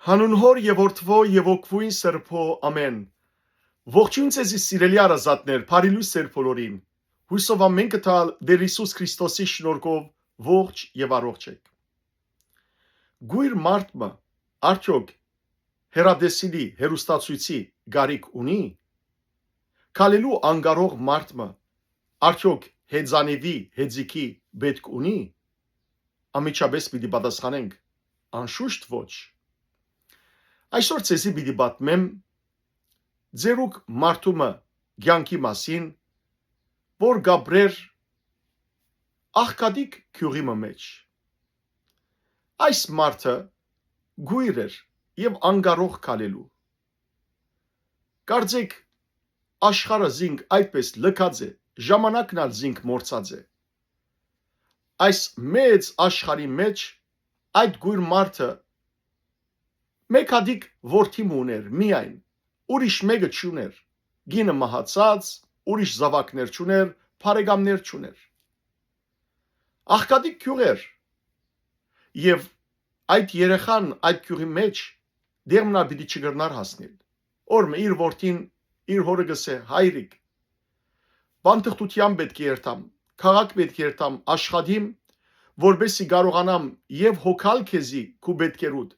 Հանուն հոր եւ որդվո եւ օգվույն սրբո ամեն։ Ողջույն ձեզի սիրելի արազատներ, բարիլույս ձեր բոլորին։ Հույսով ամեն կտալ Տեր Հիսուս Քրիստոսի շնորհքով ողջ եւ առողջ եք։ Գույր մարդը արդյոք հերադեսիլի հերոստացույցի գարիք ունի։ Քալելու անկարող մարդը արդյոք հեծանիվի հեծիքի պետք ունի։ Ամիջապես պիտի պատասխանենք անշուշտ ոչ։ Այսօր ցեզի պիտի պատմեմ ձերուկ մարդումը ցանկի մասին, որ գաբրեր աղքատիկ քյուրի մեջ։ Այս մարդը գույր էր եւ անկարող քալելու։ Կարծեք աշխարհը զինք այդպես լքած է, ժամանակն ալ զինք մորցած է։ Այս մեծ աշխարհի մեջ այդ գույր մարդը մեկ հատիկ որդի ուներ միայն, ուրիշ մեկը չուներ, գինը մահացած, ուրիշ զավակներ չուներ, բարեկամներ չուներ։ Աղքատիկ քյուղեր եւ այդ երեխան այդ քյուղի մեջ դերմնա պիտի չգրնար հասնել։ Օրը իր որդին իր հորը գսե հայրիկ բանտղտության պետք է երթամ, քաղաք պետք է երթամ, աշխատիմ, որբեսի կարողանամ եւ հոգալ քեզի քու պետքերուդ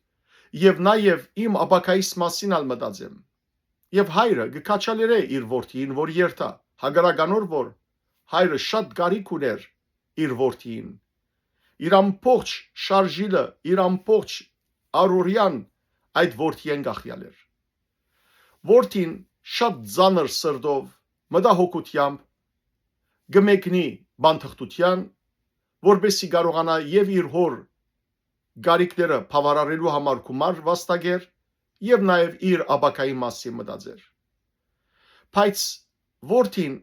եւ նաեւ իմ ապակայիս մասին ալ մտածեմ։ Եվ հայրը գկաչալերե իր որդին, որ երթա, հագարականոր որ հայրը շատ կարիք ուներ իր որդին։ Իր ամբողջ շարժիլը, իր ամբողջ արորյան այդ որդին գախյալ էր։ Որդին շատ ծանր սրտով, մտահոգությամբ գմեկնի բանտղտության, որբեսի կարողանա եւ իր հոր գարիկները բավարարելու համար գումար վաստակեր եւ նաեւ իր ապակայի մասին մտածեր։ Բայց որդին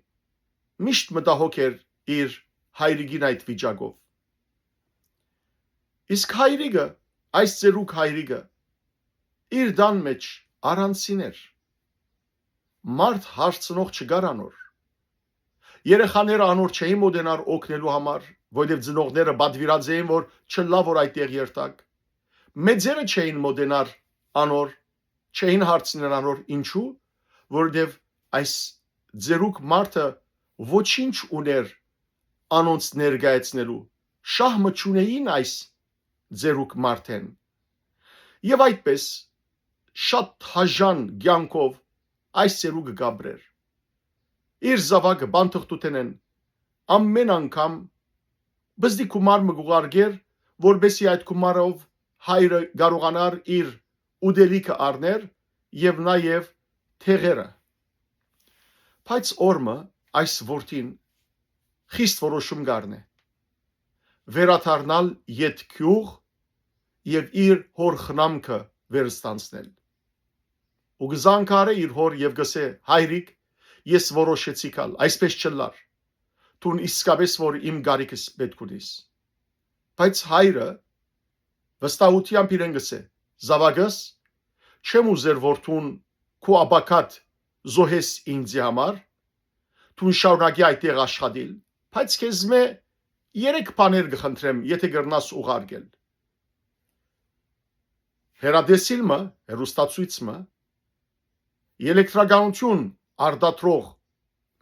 միշտ մտահոգ էր իր հայրիկին այդ վիճակով։ Իսկ հայրիկը, այս ծերուկ հայրիկը իր դան մեջ առանցին էր։ Մարդ հարցնող չկար անոր։ Երեխաները անոր չէին մոտենար օգնելու համար, որովհետև ծնողները պատվիրած էին, որ չլա որ այդտեղ երթակ։ Մեծերը չէին մոտենար անոր, չէին հարցնել անոր ինչու, որովհետև այս ծերուկ մարդը ոչինչ ուներ անոնց ներկայացնելու, շահմը չունեին այս ծերուկ մարդեն։ Եվ այդպես շատ հաժան կյանքով այս ծերուկը գաբրեր։ Իր զավակը բանտղտութենեն ամեն անգամ բզդի գումար մը գուղարգեր, որբեսի այդ գումարով հայրը կարողանար իր ուդելիքը առներ եւ նաեւ թեղերը։ Բայց օրը այս որդին խիստ որոշում կառնե։ Վերաթարնալ ետ քյուղ եւ իր հոր խնամքը վերստանցնել։ Ու գզանկարը իր հոր եւ գսե հայրիկ ես որոշեցի կալ, այսպես չլար։ Տուն իսկապես որ իմ գարիկս պետք ունիս։ Բայց հայրը վստահությամբ իրեն գսե զավակս չեմ ուզեր որդուն քո ապակատ զոհես ինձի համար, տուն շարունակի այդտեղ աշխատել, բայց քեզ մե 3 բաներ կխնդրեմ, եթե գրնաս ուղարկել։ Հերադեսիլը, հերոստացույցը, էլեկտրականություն արտադրող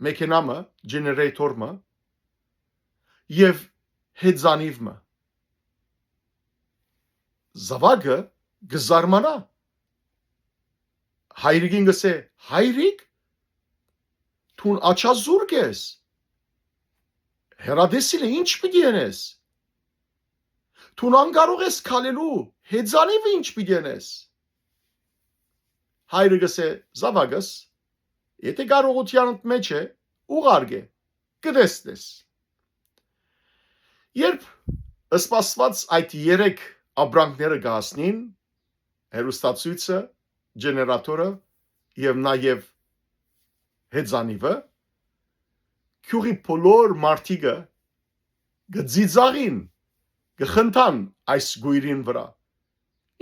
մեքենամը, ջեներատորը եւ հեծանիվը։ Զավակը գզարմանա։ Հայրիկին գսե հայրիկ տուն աչազուրկ ես։ Հերադեսիլը ինչ պիտի ենես։ Տուն անկարող ես քալելու, հեծանիվը ինչ պիտի ենես։ Հայրը գսե զավակս եթե կարողությանդ մեջ է ուղարկե կտեսնես։ Երբ սպասված այդ 3 ապրանքները կհասնին, հերոստացույցը, ջեներատորը եւ նաեւ հեծանիվը, քյուրի բոլոր մարդիկը գծիծաղին, գխնդան այս գույրին վրա։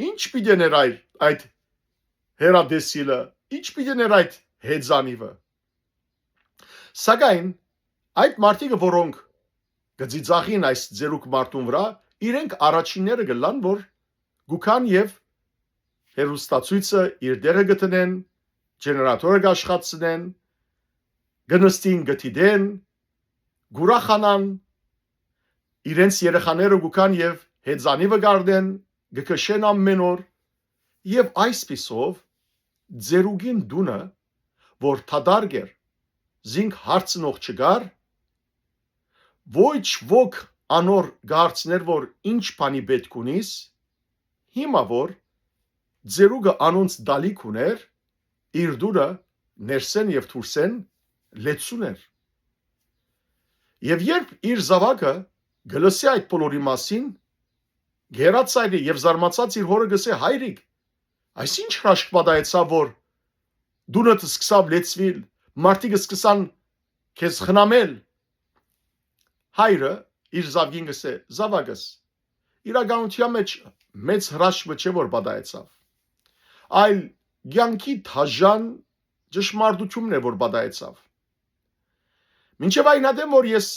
Ինչ պիտի ներ այդ հերադեսիլը, ինչ պիտի ներ այդ հեծանիվը։ Սակայն այդ մարդիկը, որոնք գծիծաղին այս ձերուկ մարդուն վրա, իրենք առաջինները գլան, որ գուքան եւ հերոստացույցը իր դերը գտնեն, ջեներատորը գաշխատցնեն, գնստին գտիդեն, գուրախանան, իրենց երեխաները գուքան եւ հեծանիվը գարդեն, գկշեն ամեն օր եւ այսպիսով ձերուգին դունը, որ թադարգեր զինք հարցնող չգար, ոչ ոք անոր գարցներ, որ ինչ բանի պետք ունիս, հիմա որ ձերուգը անոնց դալիք ուներ, իր դուրը ներսեն եւ թուրսեն լեցուներ։ Եվ երբ իր զավակը գլսի այդ բոլորի մասին, գերացայր եւ զարմացած իր հորը գսե հայրիկ, այսինչ հրաշք պատահեցավ, որ դունդ սկսավ լեցվիլ, մարդիկ սկսան քեզ խնամել։ Հայրը իր զավգին գսե, զավակս, իրականության մեջ մեծ հրաշքը չէ որ պատահեցավ, այլ ցանկի թաժան ճշմարտությունն է որ պատահեցավ։ Մինչև այն ադեմ որ ես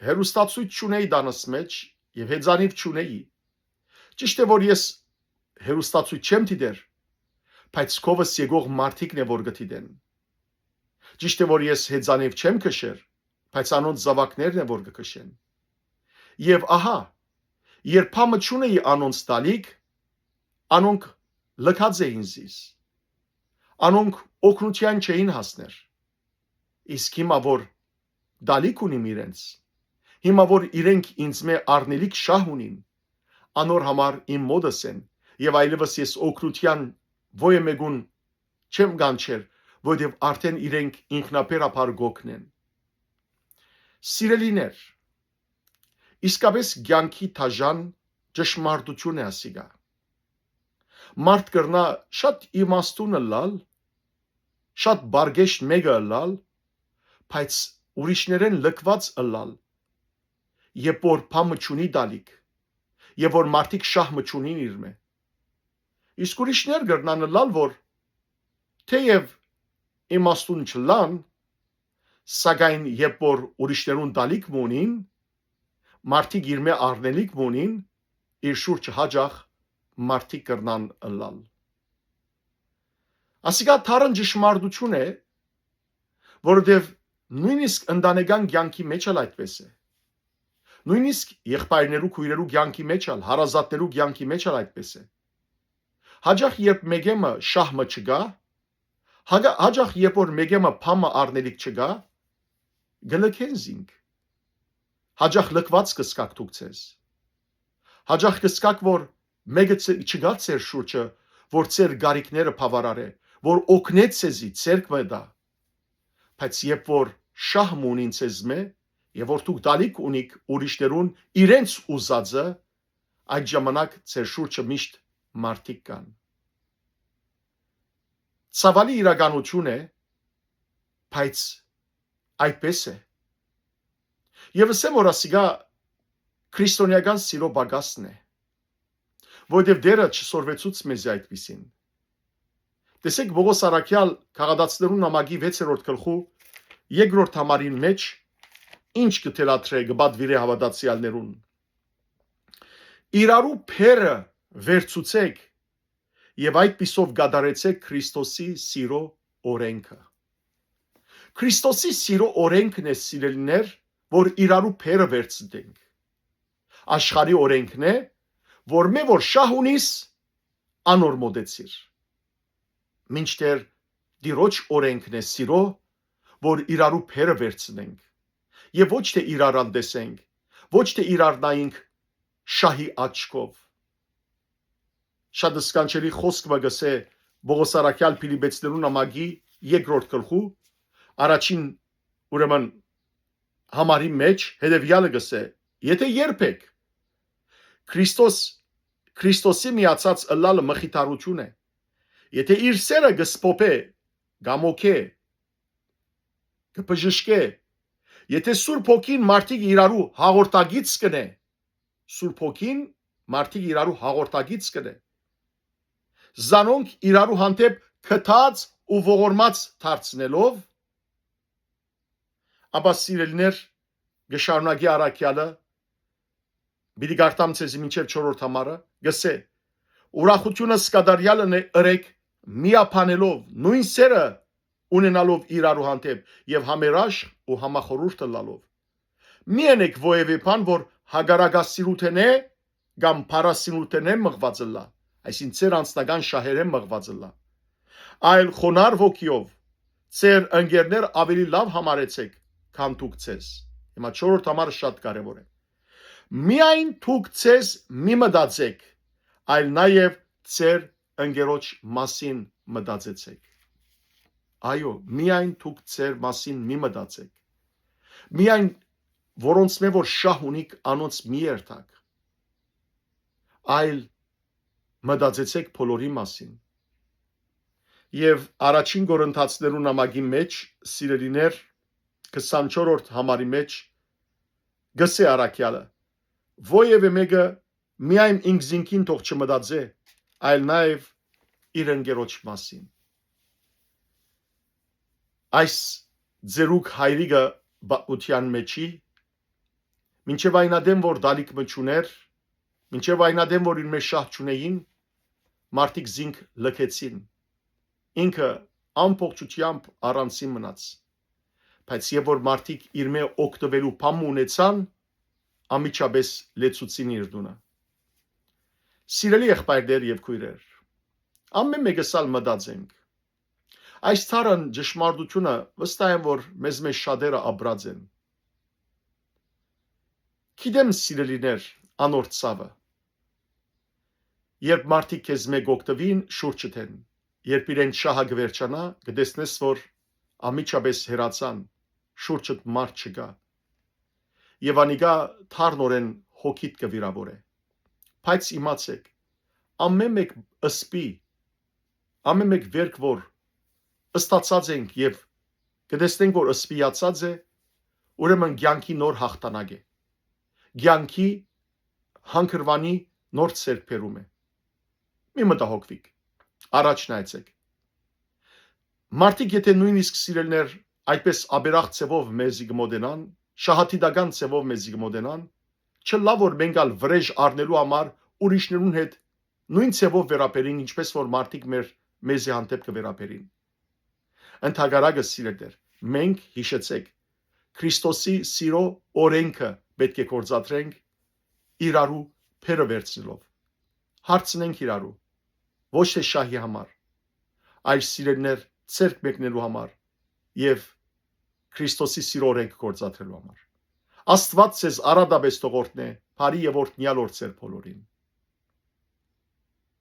հերոստացույց չունեի դանս մեջ եւ հեծանիվ չունեի, ճիշտ է որ ես հերոստացույց չեմ դիտեր, բայց քովս եկող մարդիկն է որ գտիդեն։ Ճիշտ է որ ես հեծանիվ չեմ քշեր, բայց անոնց զավակներն է որ կքշեն։ Եվ ահա, երբ համը չունեի անոնց տալիք, անոնք լքած էին զիս, անոնք օգնության չէին հասներ։ Իսկ հիմա որ դալիք ունիմ իրենց, հիմա որ իրենք ինձ մե առնելիք շահ ունին, անոր համար իմ մոդս են եւ այլևս ես օգնության ոյ մեկուն չեմ գանչեր, որովհետեւ արդեն իրենք ինքնաբերաբար գոքնեն։ Սիրելիներ, իսկապես ցանկի թաժան ճշմարտություն է ասիգա։ Մարդ կրնա շատ իմաստուն լալ, շատ բարգեշտ մեկը լալ, բայց ուրիշներեն լքված լալ, երբ որ փամը չունի դալիք, եւ որ մարդիկ շահմը չունին իր մե։ Իսկ ուրիշներ կրնան լալ, որ թեև իմաստուն չլան, սակայն երբ որ ուրիշներուն դալիք մունին, մարդիկ իր մե առնելիք մունին, իր շուրջը հաջող մարդիկ կրնան լալ։ Ասիկա թարն ճշմարտություն է, որովհետև նույնիսկ ընտանեկան կյանքի մեջ էլ այդպես է։ Նույնիսկ եղբայրներու քույրերու կյանքի մեջ էլ, հարազատներու կյանքի մեջ էլ այդպես է։ Հաջող երբ մեկը շահմը չգա, հաջող երբ որ մեկը փամը առնելիք չգա, գլքեն զինք։ Հաջող լքված կսկակ դուք ցես։ Հաջող կսկակ որ մեկը չգա ծեր շուրջը, որ ծեր գարիկները բավարարե, որ օգնե ցեզի ցերկ մտա։ Բայց երբ որ շահմ ունին ցեզ մե, եւ որ դուք դալիք ունիք ուրիշներուն իրենց ուզածը, այդ ժամանակ ծեր շուրջը միշտ մարդիկ կան։ Ցավալի իրականություն է, բայց այդպես է։ Եվ ասեմ որ ասիգա քրիստոնեական սիրո բագասն է, որովհետև դերը չսորվեցուց մեզ այդպիսին։ Տեսեք Բողոս Արաքյալ քաղաքացիներուն նամակի 6-րդ գլխու 2-րդ համարին մեջ ինչ կթելադրե գբադվիրե հավատացյալներուն։ Իրարու փերը վերցուցեք եւ այդպիսով գադարեցեք Քրիստոսի սիրո օրենքը։ Քրիստոսի սիրո օրենքն է սիրելիներ, որ իրարու փերը վերցնենք։ Աշխարհի օրենքն է, որ մե որ շահ ունիս անոր մոդեցիր։ Մինչդեռ դիրոջ օրենքն է սիրո, որ իրարու փերը վերցնենք եւ ոչ թե իրարան տեսենք, ոչ թե իրար նայենք շահի աչքով։ Շատ սկանչելի խոսք մգսե Բողոս Արաքյալ Փիլիպեցիներուն նամակի 2-րդ գլխու առաջին ուրեմն համարի մեջ հետևյալը գսե. եթե երբեք Քրիստոսի միացած ըլլալը մխիթարություն է, եթե իր սերը գսպոպե, գամոքե, գպժշկե, եթե Սուրբ Հոգին մարդիկ իրարու հաղորդագից կնե, Սուրբ Հոգին մարդիկ իրարու հաղորդագից կնե, զանոնք իրարու հանդեպ քթած ու ողորմած դարձնելով, ապա սիրելիներ գշարունակի Արաքյալը Բիդի գարտամ ցեզի մինչև 4-րդ համարը գսե ուրախությունը սկադարյալն է ըրեք միապանելով նույն սերը ունենալով իրարու հանդեպ եւ համերաշխ ու համախորհուրդ լալով մի ենեք ովևէ բան որ հագարագասիրութեն է կամ փարասիրութեն է մղված լա այսինքն ծեր անձնական շահերեն մղված լա այլ խոնար ոգիով ծեր ընկերներ ավելի լավ համարեցեք քան դուք ցես հիմա 4-րդ համարը շատ կարեւոր է միայն դուք ցես մի մտածեք այլ նաև ծեր ընկերոջ մասին մտածեցեք այո միայն դուք ծեր մասին մի մտածեք միայն որոնց մե որ շահ ունիք անոնց մի երթակ այլ մտածեցեք բոլորի մասին եւ առաջին Կորինթացիներու նամակի մեջ սիրելիներ 24-րդ համարի մեջ գսե արաքյալը ովևէ մեկը միայն ինքզինքին թող չմտածե այլ նաև իր ընկերոջ մասին այս ձերուկ հայրիկը բացության մեջի մինչև այնադեմ որ դալիք մչուներ մինչև այնադեմ որ իր մեջ շահ չունեին մարդիկ զինք լքեցին ինքը ամբողջությամբ առանցին մնաց բայց եւ որ մարդիկ իր մեջ օգտվելու բամ ունեցան ամիջապես լեցուցին իր դունը սիրելի եղբայրներ եւ քույրեր ամեն մեկս ալ մտածենք այս ցարան ճշմարտությունը վստահ եմ որ մեզ մեջ շատերը ապրած են գիտեմ սիրելիներ անորդ ցավը երբ մարդիկ քեզ մեկ օգտվին շուրջը թեն երբ իրեն շահը գվերջանա կտեսնես որ ամիջապես հերացան շուրջդ մարդ չկա եւ անիկա թարնորեն հոգիտ կվիրավորե բայց իմացեք ամեն մեկ ըսպի ամեն մեկ վերք որ ըստացած ենք եւ կտեսնենք որ ըսպիացած է ուրեմն ցանկի նոր հաղթանակ է ցանկի հանգրվանի նոր ծերբերում է մի մտահոգվիկ առաջ նայեցեք մարդիկ եթե նույնիսկ սիրելներ այդպես աբերախ ցևով մեզի գմոդենան շահաթիդական ցևով մեզի գմոդենան չլա որ մենք ալ վրեժ առնելու համար ուրիշներուն հետ նույն ցևով վերապերին ինչպես որ մարդիկ մեզի հանդեպ կվերապերին ընդհանրակը սիրելներ մենք հիշեցեք Քրիստոսի սիրո օրենքը պետք է կործատրենք իրարու փերը վերցնելով հարցնենք իրարու ոչ թե շահի համար այլ սիրելներ ցերկ մեկնելու համար եւ Քրիստոսի սիրո օրենքը կործատրելու համար Աստված ցեզ արադաբես տողորտնե բարի եւ օրհնյալ օր ցեր բոլորին